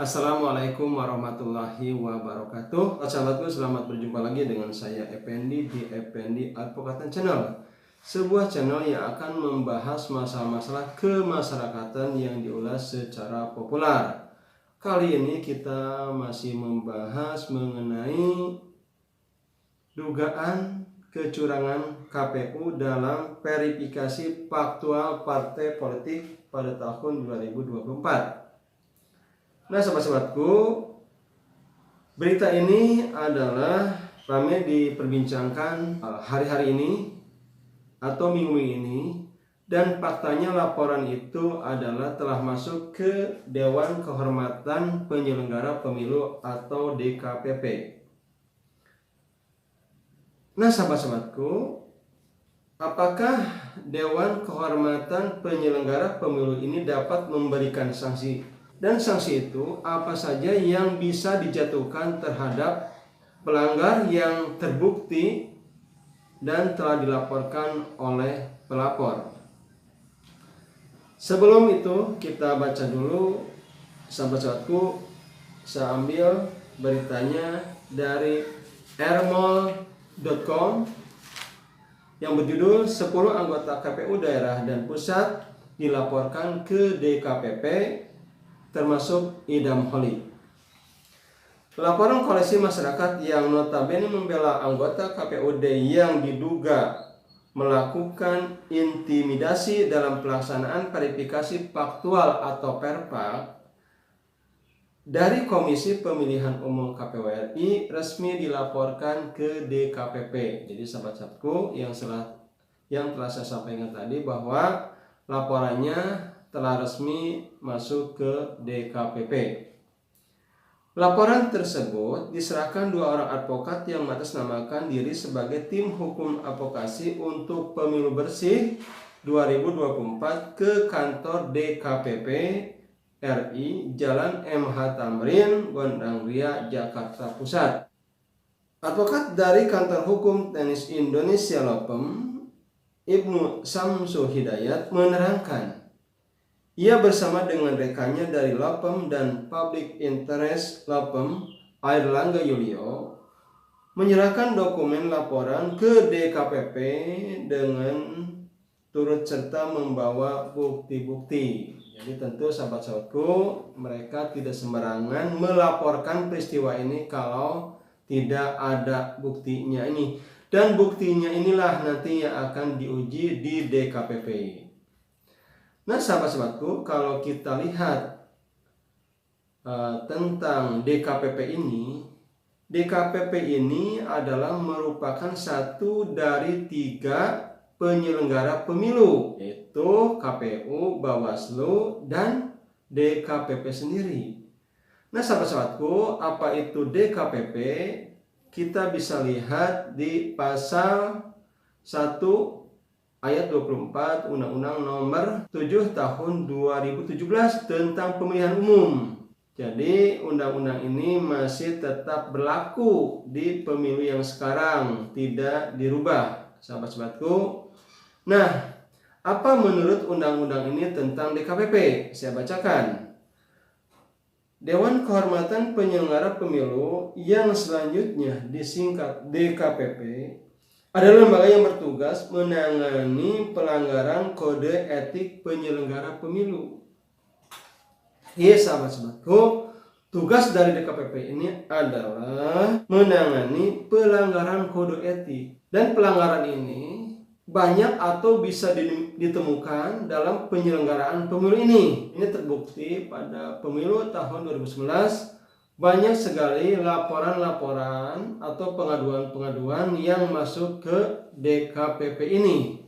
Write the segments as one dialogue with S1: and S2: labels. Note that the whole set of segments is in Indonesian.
S1: Assalamualaikum warahmatullahi wabarakatuh. Sahabatku, selamat berjumpa lagi dengan saya Effendi di Effendi Advokatan Channel. Sebuah channel yang akan membahas masalah-masalah kemasyarakatan yang diulas secara populer. Kali ini kita masih membahas mengenai dugaan kecurangan KPU dalam verifikasi faktual partai politik pada tahun 2024. Nah, sahabat-sahabatku, berita ini adalah ramai diperbincangkan hari-hari ini atau minggu ini, dan faktanya laporan itu adalah telah masuk ke Dewan Kehormatan Penyelenggara Pemilu atau DKPP. Nah, sahabat-sahabatku, apakah Dewan Kehormatan Penyelenggara Pemilu ini dapat memberikan sanksi? Dan sanksi itu apa saja yang bisa dijatuhkan terhadap pelanggar yang terbukti dan telah dilaporkan oleh pelapor. Sebelum itu kita baca dulu, sahabat-sahabatku, saya ambil beritanya dari rmol.com yang berjudul 10 anggota KPU daerah dan pusat dilaporkan ke DKPP termasuk Idam Holik. Laporan koalisi masyarakat yang notabene membela anggota KPUD yang diduga melakukan intimidasi dalam pelaksanaan verifikasi faktual atau perpak dari Komisi Pemilihan Umum KPU RI resmi dilaporkan ke DKPP. Jadi sahabat-sahabatku yang telah saya sampaikan tadi bahwa laporannya telah resmi masuk ke DKPP. Laporan tersebut diserahkan dua orang advokat yang mengatasnamakan diri sebagai tim hukum advokasi untuk pemilu bersih 2024 ke kantor DKPP RI Jalan MH Tamrin, Gondang Ria, Jakarta Pusat. Advokat dari Kantor Hukum Tenis Indonesia Lopem, Ibnu Samsu Hidayat, menerangkan ia bersama dengan rekannya dari Lopem dan Public Interest Lopem, Airlangga Yulio, menyerahkan dokumen laporan ke DKPP dengan turut serta membawa bukti-bukti. Jadi tentu sahabat-sahabatku, mereka tidak sembarangan melaporkan peristiwa ini kalau tidak ada buktinya ini. Dan buktinya inilah nanti yang akan diuji di DKPP. Nah, sahabat-sahabatku, kalau kita lihat tentang DKPP ini adalah merupakan satu dari 3 penyelenggara pemilu, yaitu KPU, Bawaslu, dan DKPP sendiri. Nah, sahabat-sahabatku, apa itu DKPP? Kita bisa lihat di pasal 1 ayat 24 Undang-Undang Nomor 7 Tahun 2017 tentang Pemilihan Umum. Jadi undang-undang ini masih tetap berlaku di pemilu yang sekarang, tidak dirubah, sahabat-sahabatku. Nah, apa menurut undang-undang ini tentang DKPP? Saya bacakan. Dewan Kehormatan Penyelenggara Pemilu yang selanjutnya disingkat DKPP adalah lembaga yang bertugas menangani pelanggaran kode etik penyelenggara pemilu. Iya, sahabat-sahabatku, tugas dari DKPP ini adalah menangani pelanggaran kode etik. Dan pelanggaran ini banyak atau bisa ditemukan dalam penyelenggaraan pemilu ini. Ini terbukti pada pemilu tahun 2019. Banyak sekali laporan-laporan atau pengaduan-pengaduan yang masuk ke DKPP ini.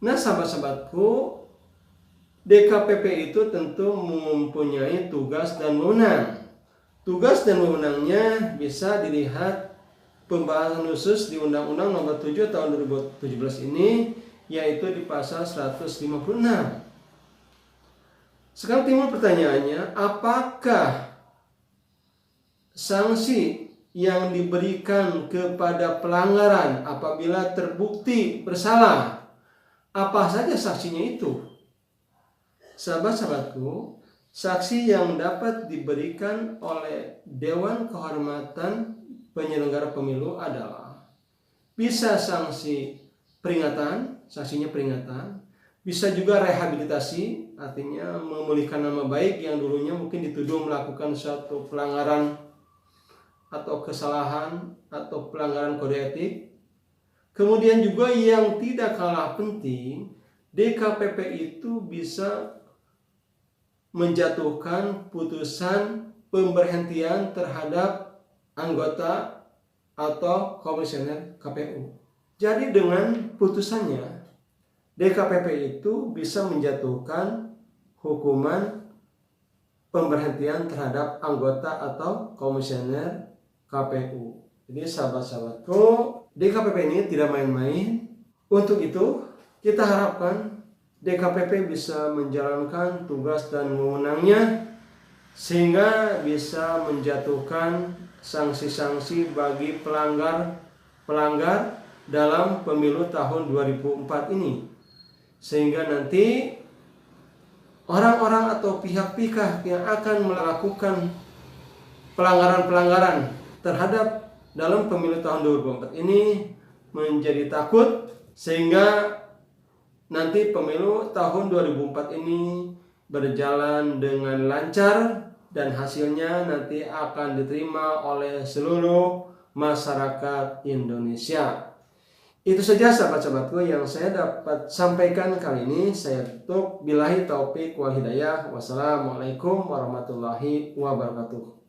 S1: Nah, sahabat-sahabatku, DKPP itu tentu mempunyai tugas dan wewenang. Tugas dan wewenangnya bisa dilihat pembahasan khusus di Undang-Undang Nomor 7 Tahun 2017 ini, yaitu di pasal 156. Sekarang timbul pertanyaannya, apakah sanksi yang diberikan kepada pelanggaran apabila terbukti bersalah, apa saja sanksinya itu? Sahabat-sahabatku, Saksi yang dapat diberikan oleh Dewan Kehormatan Penyelenggara Pemilu adalah bisa sanksi peringatan, sanksinya peringatan, bisa juga rehabilitasi, artinya memulihkan nama baik yang dulunya mungkin dituduh melakukan suatu pelanggaran atau kesalahan atau pelanggaran kode etik. Kemudian juga yang tidak kalah penting, DKPP itu bisa menjatuhkan putusan pemberhentian terhadap anggota atau komisioner KPU. Jadi dengan putusannya, DKPP itu bisa menjatuhkan hukuman pemberhentian terhadap anggota atau komisioner KPU. Jadi sahabat-sahabatku, DKPP ini tidak main-main. Untuk itu, kita harapkan DKPP bisa menjalankan tugas dan wewenangnya sehingga bisa menjatuhkan sanksi-sanksi bagi pelanggar dalam pemilu tahun 2004 ini, sehingga nanti orang-orang atau pihak-pihak yang akan melakukan pelanggaran-pelanggaran terhadap dalam pemilu tahun 2004 ini menjadi takut, sehingga nanti pemilu tahun 2004 ini berjalan dengan lancar dan hasilnya nanti akan diterima oleh seluruh masyarakat Indonesia. Itu saja sahabat-sahabatku yang saya dapat sampaikan kali ini. Saya tutup. Billahi taufik wal hidayah. Wassalamualaikum warahmatullahi wabarakatuh.